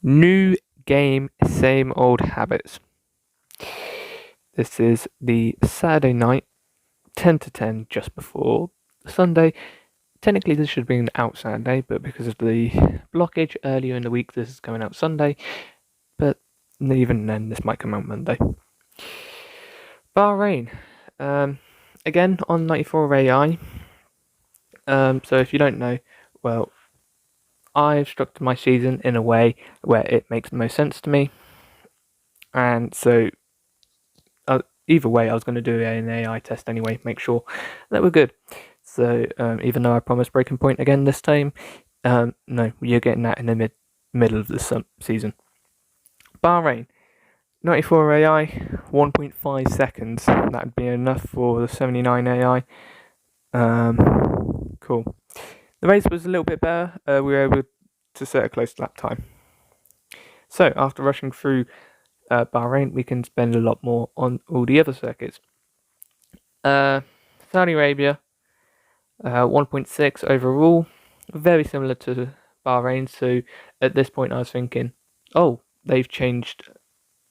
New game, same old habits. This is the Saturday night, 10 to 10, just before Sunday. Technically, this should be an out Saturday, but because of the blockage earlier in the week, this is coming out Sunday. But even then, this might come out Monday. Bahrain. Again, on 94 AI. So if you don't know, well, I've structured my season in a way where it makes the most sense to me. And so either way, I was going to do an AI test anyway, make sure that we're good. So even though I promised Breaking Point again this time, no, you're getting that in the middle of the season. Bahrain, 94 AI, 1.5 seconds. That would be enough for the 79 AI. Cool. The race was a little bit better. We were able to set a close lap time. So after rushing through Bahrain, we can spend a lot more on all the other circuits. Saudi Arabia, 1.6 overall, very similar to Bahrain. So at this point, I was thinking, oh, they've changed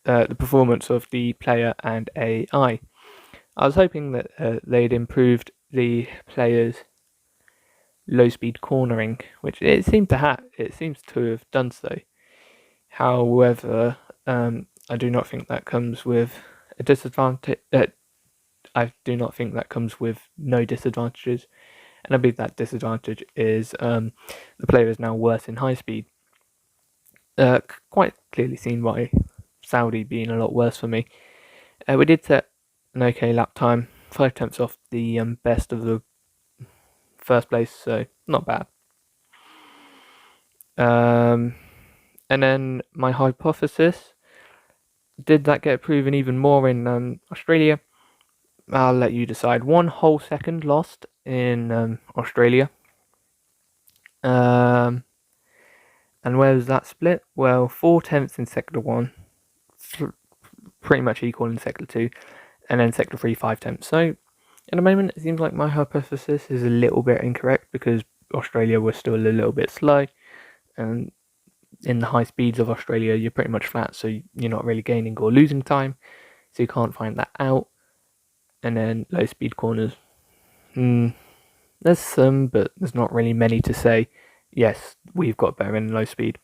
the performance of the player and AI. I was hoping that they'd improved the player's low-speed cornering, which it seemed to have. It seems to have done so. However, I do not think that comes with a disadvantage. I do not think that comes with no disadvantages, and I believe that disadvantage is the player is now worse in high speed. Quite clearly seen why Saudi being a lot worse for me. We did set an okay lap time, 5 tenths off the best of the first place, so not bad. And then my hypothesis, did that get proven even more in Australia? I'll let you decide. 1 whole second lost in Australia. And where was that split? Well, 4 tenths in sector 1, pretty much equal in sector 2, and then sector 3, 5 tenths. So at the moment, it seems like my hypothesis is a little bit incorrect because Australia was still a little bit slow, and in the high speeds of Australia, you're pretty much flat, so you're not really gaining or losing time, so you can't find that out. And then low speed corners, there's some, but there's not really many to say, yes, we've got better in low speed.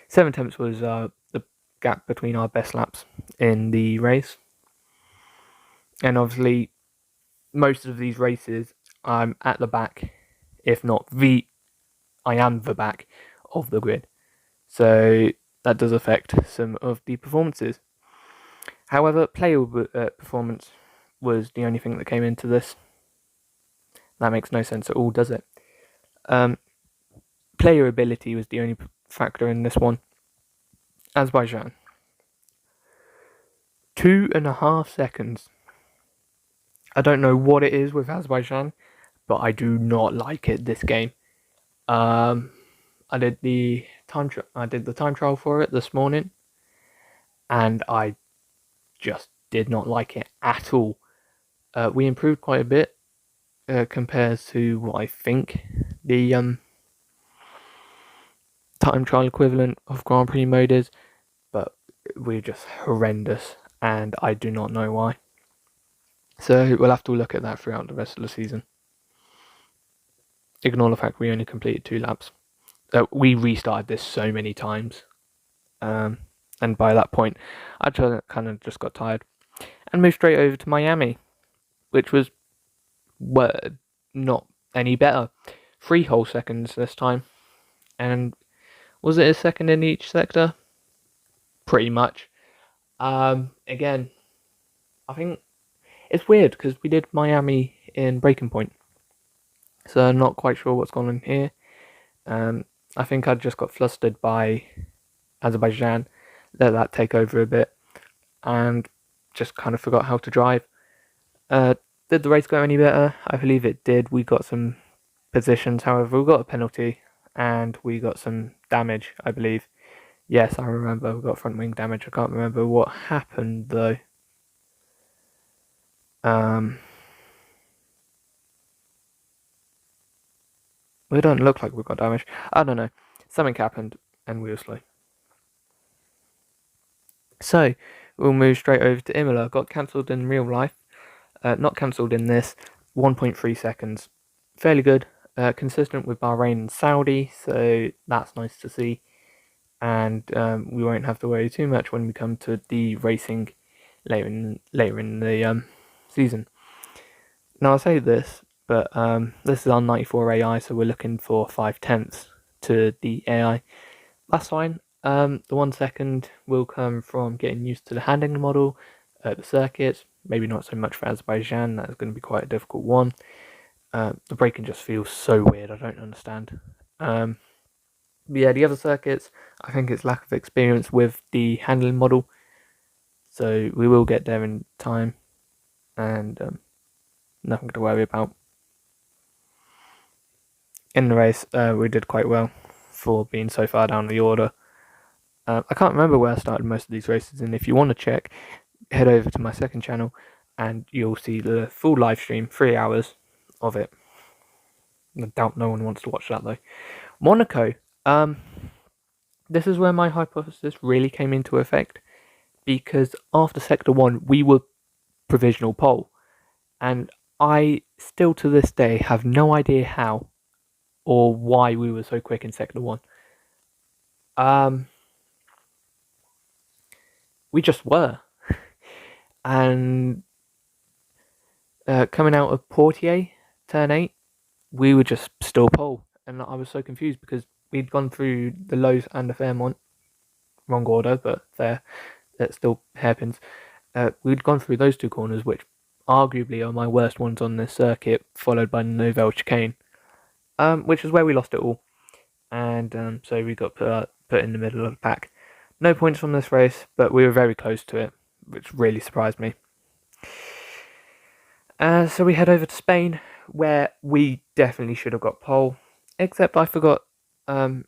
7 tenths was the gap between our best laps in the race. And obviously, most of these races, I'm at the back, if not I am the back of the grid. So that does affect some of the performances. However, player performance was the only thing that came into this. That makes no sense at all, does it? Player ability was the only factor in this one. Azerbaijan. 2.5 seconds. I don't know what it is with Azerbaijan, but I do not like it this game. I did the time trial for it this morning, and I just did not like it at all. We improved quite a bit compared to what I think the time trial equivalent of Grand Prix mode is, but we're just horrendous, and I do not know why. So we'll have to look at that throughout the rest of the season. Ignore the fact we only completed 2 laps. We restarted this so many times, and by that point, I kind of just got tired and moved straight over to Miami, which was not any better. 3 whole seconds this time, and was it a second in each sector? Pretty much. Again, I think it's weird because we did Miami in Breaking Point, so I'm not quite sure what's going on here. I think I just got flustered by Azerbaijan, let that take over a bit, and just kind of forgot how to drive. Did the race go any better? I believe it did. We got some positions, however, we got a penalty, and we got some damage, I believe. Yes, I remember, we got front wing damage. I can't remember what happened, though. It don't look like we got damage. I don't know. Something happened. and we were slow. So we'll move straight over to Imola. Got cancelled in real life, not cancelled in this. 1.3 seconds, fairly good, consistent with Bahrain and Saudi, so that's nice to see. And we won't have to worry too much when we come to the racing later in the season. Now I say this, but this is our 94 AI, so we're looking for 5/10 to the AI. That's fine. The 1 second will come from getting used to the handling model, the circuits. Maybe not so much for Azerbaijan. That's going to be quite a difficult one. The braking just feels so weird. I don't understand. But yeah, the other circuits, I think it's lack of experience with the handling model. So we will get there in time, and nothing to worry about. In the race, we did quite well for being so far down the order. I can't remember where I started most of these races, and if you want to check, head over to my second channel and you'll see the full live stream, 3 hours of it. I doubt no one wants to watch that though. Monaco, this is where my hypothesis really came into effect, because after Sector 1 we were provisional pole, and I still to this day have no idea how or why we were so quick in Sector 1. We just were. And coming out of Portier, turn 8, we were just still pole. And I was so confused because we'd gone through the Lowe's and the Fairmont. Wrong order, but fair. That's still hairpins. We'd gone through those two corners, which arguably are my worst ones on this circuit, followed by the Nouvelle chicane, which is where we lost it all. And so we got put in the middle of the pack. No points from this race, but we were very close to it, which really surprised me. So we head over to Spain, where we definitely should have got pole, except I forgot. I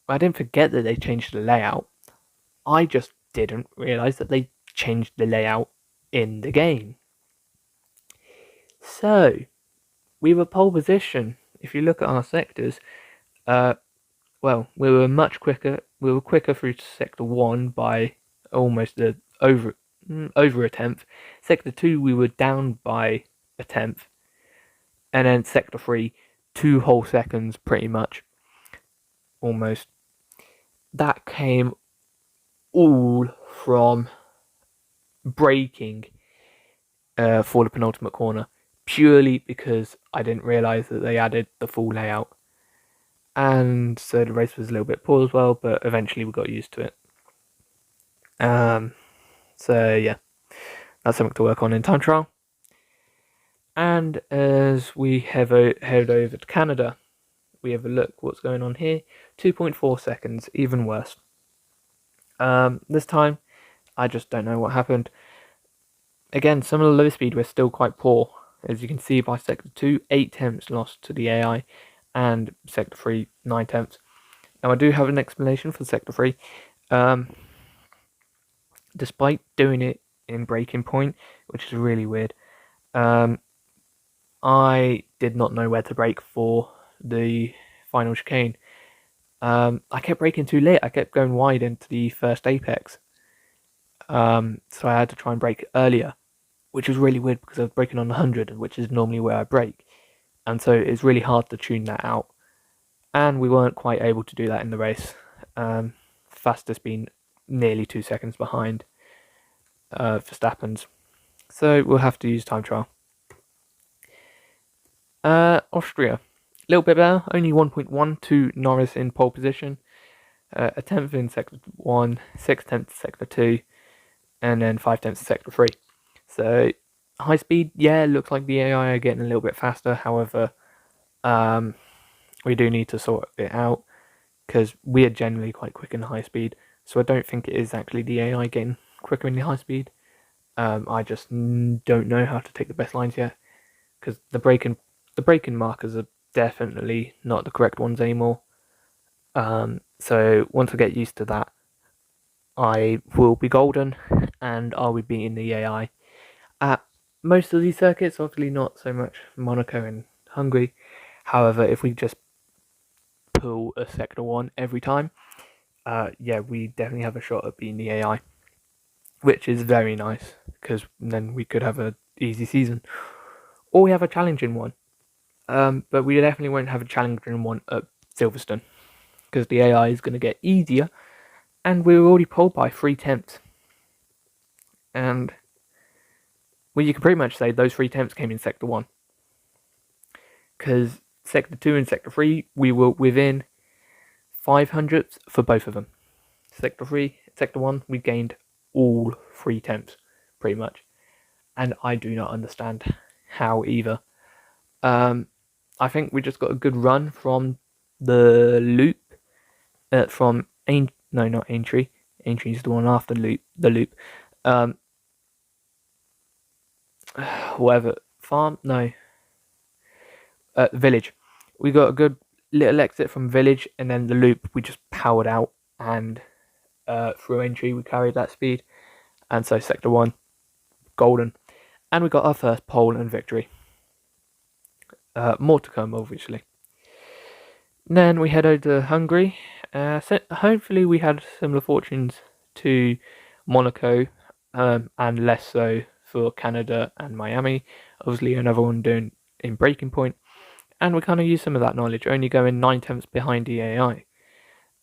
didn't forget that they changed the layout. I just didn't realise that they changed the layout in the game. So we were pole position. If you look at our sectors, well, we were much quicker. We were quicker through Sector 1 by almost over a tenth. Sector 2, we were down by a tenth. And then Sector 3, 2 whole seconds pretty much. Almost. That came all from braking for the penultimate corner. Purely because I didn't realise that they added the full layout. And so the race was a little bit poor as well, but eventually we got used to it. So yeah, that's something to work on in time trial. And as we head over to Canada, we have a look what's going on here. 2.4 seconds, even worse. This time, I just don't know what happened. Again, some of the low speed were still quite poor. As you can see by Sector 2, 8 tenths lost to the AI, and Sector 3, 9 tenths. Now I do have an explanation for Sector 3. Despite doing it in braking point, which is really weird, I did not know where to brake for the final chicane. I kept braking too late. I kept going wide into the first apex. So I had to try and brake earlier, which was really weird because I was braking on 100, which is normally where I brake. And so it's really hard to tune that out. And we weren't quite able to do that in the race. Fastest being nearly 2 seconds behind Verstappen's. So we'll have to use time trial. Austria, a little bit better, only 1.1 to Norris in pole position, a tenth in Sector 1, 6 tenths Sector 2, and then 5 tenths Sector 3. So high speed, yeah, looks like the AI are getting a little bit faster. However, we do need to sort it out because we are generally quite quick in high speed. So I don't think it is actually the AI getting quicker in the high speed. I just don't know how to take the best lines yet because the braking markers are definitely not the correct ones anymore. So once I get used to that, I will be golden and I'll be beating the AI at most of these circuits. Obviously not so much Monaco and Hungary. However, if we just pull a Sector 1 every time, yeah, we definitely have a shot at beating the AI, which is very nice because then we could have an easy season, or we have a challenging one. But we definitely won't have a challenging one at Silverstone because the AI is going to get easier, and we were already pulled by 3/10. And well, you can pretty much say those 3/10 came in Sector 1. Because Sector 2 and Sector 3, we were within 500ths for both of them. Sector 3, Sector 1, we gained all 3/10, pretty much. And I do not understand how either. I think we just got a good run from the loop, from no, not Aintree. Aintree is the one after the loop. Whatever, farm, no. Village. We got a good little exit from Village, and then the loop we just powered out, and through Aintree we carried that speed, and so Sector 1, golden. And we got our first pole and victory. More to come, obviously. Then we head over to Hungary. So hopefully we had similar fortunes to Monaco, and less so for Canada and Miami. Obviously another one doing in Breaking Point. And we kind of use some of that knowledge, only going 9/10 behind the AI.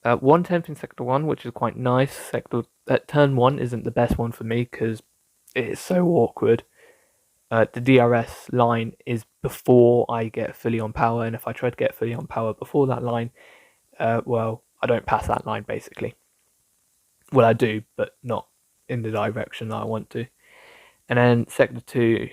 1/10 in Sector 1, which is quite nice. Turn 1 isn't the best one for me because it is so awkward. The DRS line is before I get fully on power, and if I try to get fully on power before that line, well, I don't pass that line basically. Well, I do, but not in the direction that I want to. And then Sector 2,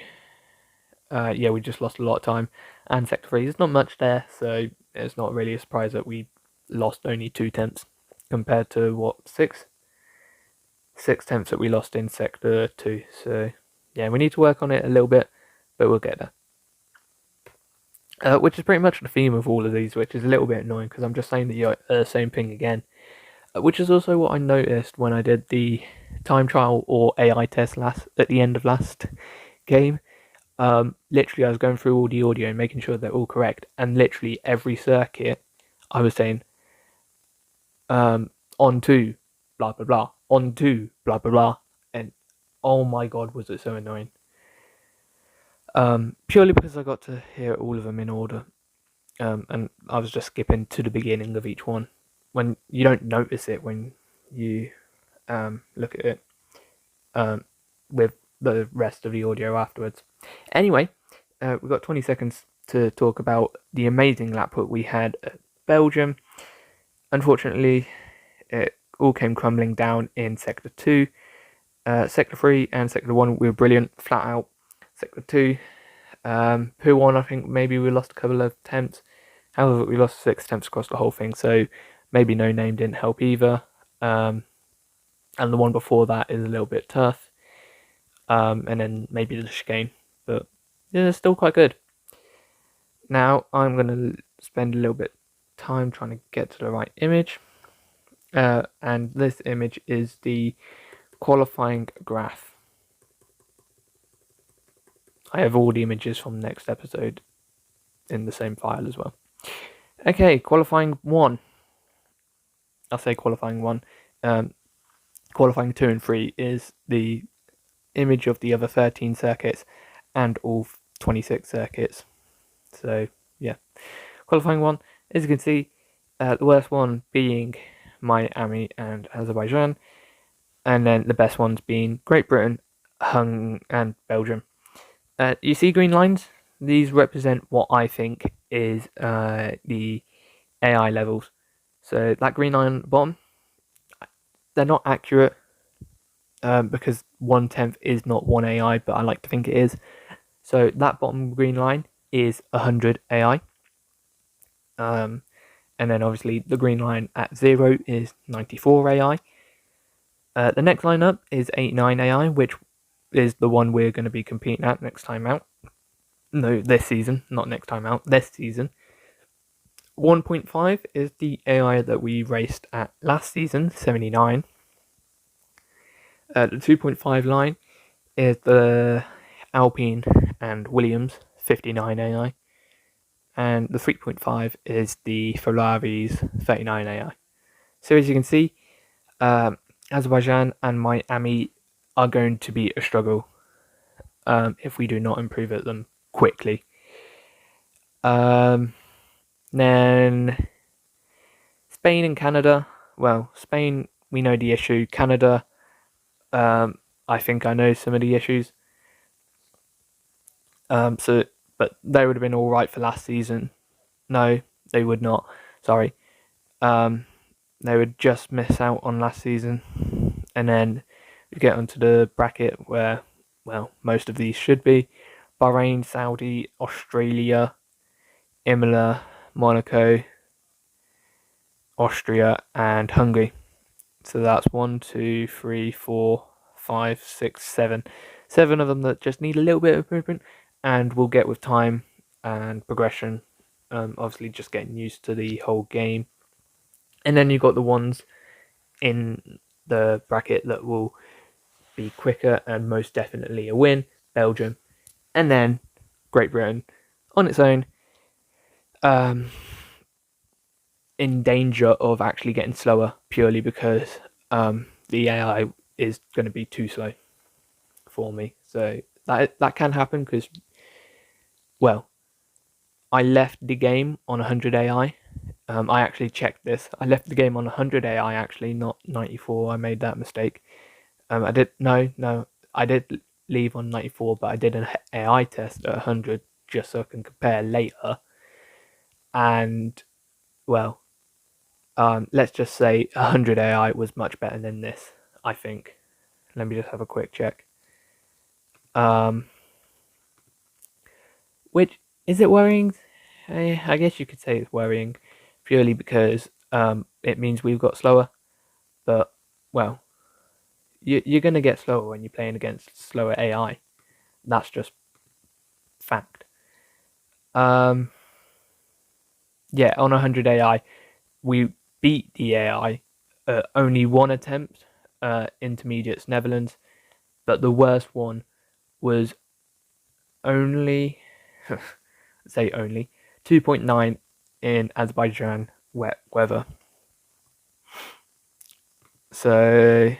yeah, we just lost a lot of time. And Sector 3, there's not much there, so it's not really a surprise that we lost only 2/10 compared to what, 6/10 that we lost in Sector 2. So yeah, we need to work on it a little bit, but we'll get there. Which is pretty much the theme of all of these, which is a little bit annoying because I'm just saying the same thing again. Which is also what I noticed when I did the time trial or AI test at the end of last game. Literally, I was going through all the audio and making sure they're all correct, and literally every circuit I was saying, on to blah blah blah, on to blah blah blah, and oh my god, was it so annoying. Purely because I got to hear all of them in order, and I was just skipping to the beginning of each one when you don't notice it when you look at it with the rest of the audio afterwards. Anyway, we've got 20 seconds to talk about the amazing lap that we had at Belgium. Unfortunately, it all came crumbling down in Sector 2. Sector 3 and Sector 1 we were brilliant, flat out. Sector 2, Poo 1, I think maybe we lost a couple of attempts. However, we lost 6 attempts across the whole thing, so maybe no name didn't help either. And the one before that is a little bit tough. And then maybe the chicane, but yeah, it's still quite good. Now I'm going to spend a little bit of time trying to get to the right image. And this image is the qualifying graph. I have all the images from next episode in the same file as well. Okay, qualifying 1. I'll say qualifying 1. Qualifying 2 and 3 is the image of the other 13 circuits and all 26 circuits. So yeah, qualifying 1, as you can see, the worst one being Miami and Azerbaijan, and then the best ones being Great Britain, Hungary and Belgium. You see green lines? These represent what I think is the AI levels. So that green line at the bottom, they're not accurate because 1/10 is not 1 AI, but I like to think it is. So that bottom green line is 100 AI. And then obviously the green line at 0 is 94 AI. The next line up is 89 AI, which is the one we're going to be competing at next time out. No, this season, not next time out, this season. 1.5 is the AI that we raced at last season, 79. The 2.5 line is the Alpine and Williams, 59 AI. And the 3.5 is the Ferrari's 39 AI. So as you can see, Azerbaijan and Miami are going to be a struggle if we do not improve at them quickly. Then Spain and Canada. Well, Spain, we know the issue. Canada, I think I know some of the issues. But they would have been all right for last season. No, they would not. Sorry. They would just miss out on last season, and then we get onto the bracket where, well, most of these should be: Bahrain, Saudi, Australia, Imola, Monaco, Austria, and Hungary. So that's 1, 2, 3, 4, 5, 6, 7. 7 of them that just need a little bit of improvement, and we'll get with time and progression. Obviously, just getting used to the whole game. And then you've got the ones in the bracket that will be quicker and most definitely a win: Belgium, and then Great Britain on its own, in danger of actually getting slower purely because the AI is going to be too slow for me. So that can happen because, well, I left the game on 100 AI. I actually checked this. I left the game on 100 AI actually, not 94. I made that mistake. I did I did leave on 94, but I did an AI test at 100 just so I can compare later. And, well, let's just say 100 AI was much better than this, I think. Let me just have a quick check. Which, is it worrying? I guess you could say it's worrying purely because it means we've got slower. But, well, you're going to get slower when you're playing against slower AI. That's just fact. Yeah, on 100 AI, we beat the AI only one attempt, intermediates Netherlands, but the worst one was only, say only, 2.9 in Azerbaijan wet weather. So,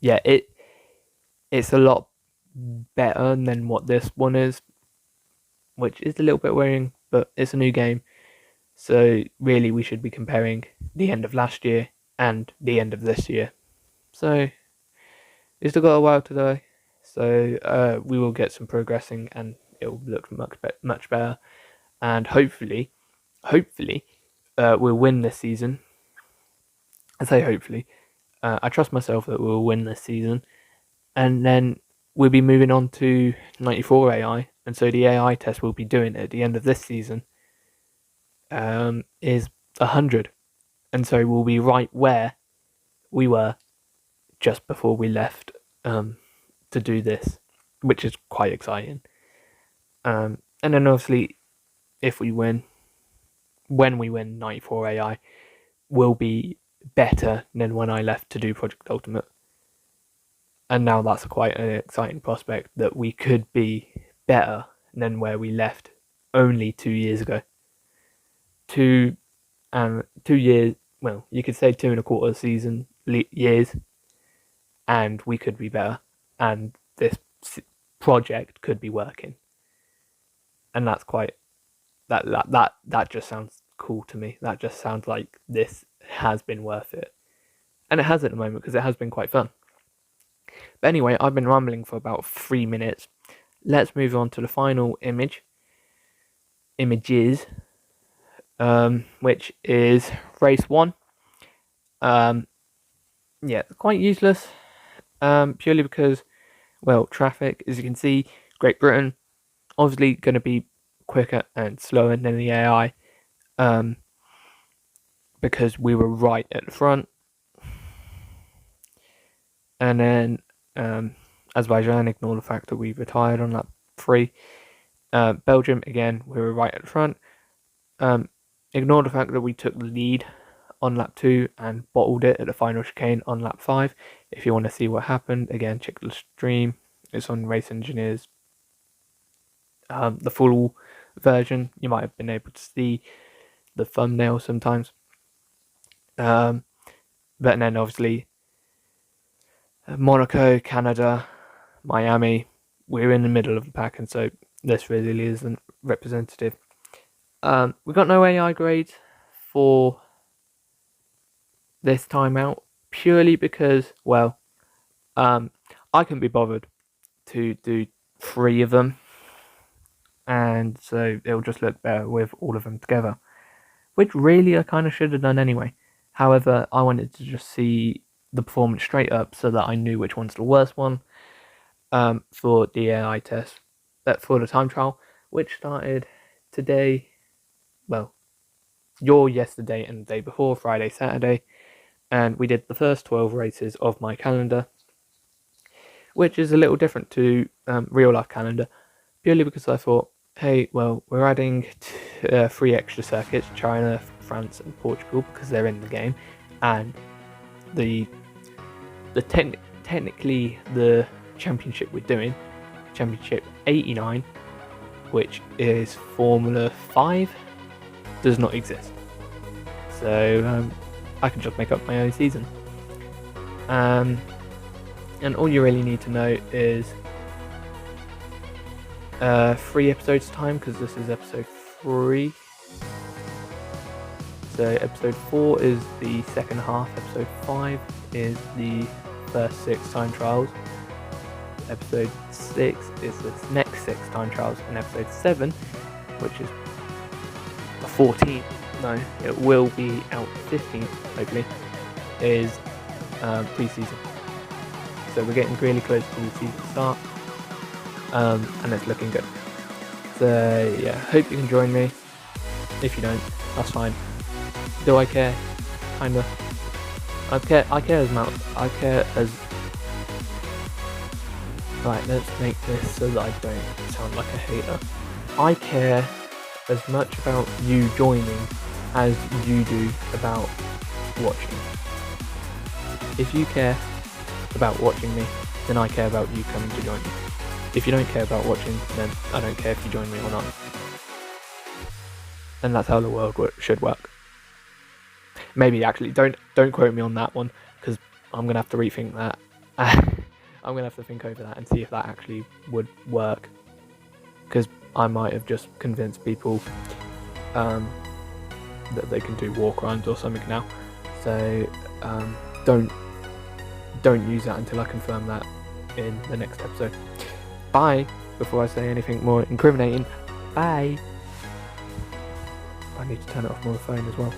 yeah, it's a lot better than what this one is, which is a little bit worrying, but it's a new game. So really we should be comparing the end of last year and the end of this year. So we've still got a while to go. So we will get some progressing and it will look much better. And hopefully, we'll win this season. I say hopefully. I trust myself that we'll win this season. And then we'll be moving on to 94 AI. And so the AI test we'll be doing at the end of this season is 100. And so we'll be right where we were just before we left to do this, which is quite exciting. And then obviously, if we win, when we win 94 AI, will be better than when I left to do Project Ultimate. And now that's quite an exciting prospect that we could be better than where we left only 2 years ago. 2 years, well, you could say 2.25 years, and we could be better, and this project could be working, and that's quite that just sounds cool to me. That just sounds like this has been worth it, and it has at the moment because it has been quite fun. But anyway, I've been rambling for about 3 minutes. Let's move on to the final images, which is race 1. Yeah, quite useless, purely because, well, traffic, as you can see, Great Britain, obviously going to be quicker and slower than the AI, because we were right at the front. And then Azerbaijan, ignore the fact that we retired on lap 3. Belgium, again, we were right at the front. Ignore the fact that we took the lead on lap 2 and bottled it at the final chicane on lap 5. If you want to see what happened, again, check the stream. It's on Racengineer's, the full version. You might have been able to see the thumbnail sometimes. But then obviously Monaco, Canada, Miami, we're in the middle of the pack, and so this really isn't representative. We got no AI grades for this time out, purely because, well, I couldn't be bothered to do 3 of them, and so it'll just look better with all of them together, which really I kind of should have done anyway. However, I wanted to just see the performance straight up so that I knew which one's the worst one for the AI test, for the time trial, which started today, well, yesterday and the day before, Friday, Saturday, and we did the first 12 races of my calendar, which is a little different to real life calendar, purely because I thought, hey, well, we're adding 3 extra circuits, China, France and Portugal, because they're in the game, and technically the championship we're doing, Championship 89, which is Formula 5, does not exist. So I can just make up my own season. And all you really need to know is 3 episodes time, because this is episode 3. So episode 4 is the second half, episode 5 is the first 6 time trials, episode 6 is the next 6 time trials, and episode 7, which is the 14th, no, it will be out 15th, hopefully, is pre-season. So we're getting really close to the season start, and it's looking good. So yeah, hope you can join me. If you don't, that's fine. Do I care? Kinda. I care as right, let's make this so that I don't sound like a hater. I care as much about you joining as you do about watching. If you care about watching me, then I care about you coming to join me. If you don't care about watching, then I don't care if you join me or not. And that's how the world should work. Maybe actually, don't quote me on that one, because I'm gonna have to rethink that. I'm gonna have to think over that and see if that actually would work, because I might have just convinced people that they can do walk arounds or something now. So don't use that until I confirm that in the next episode. Bye. Before I say anything more incriminating, bye. I need to turn it off my phone as well.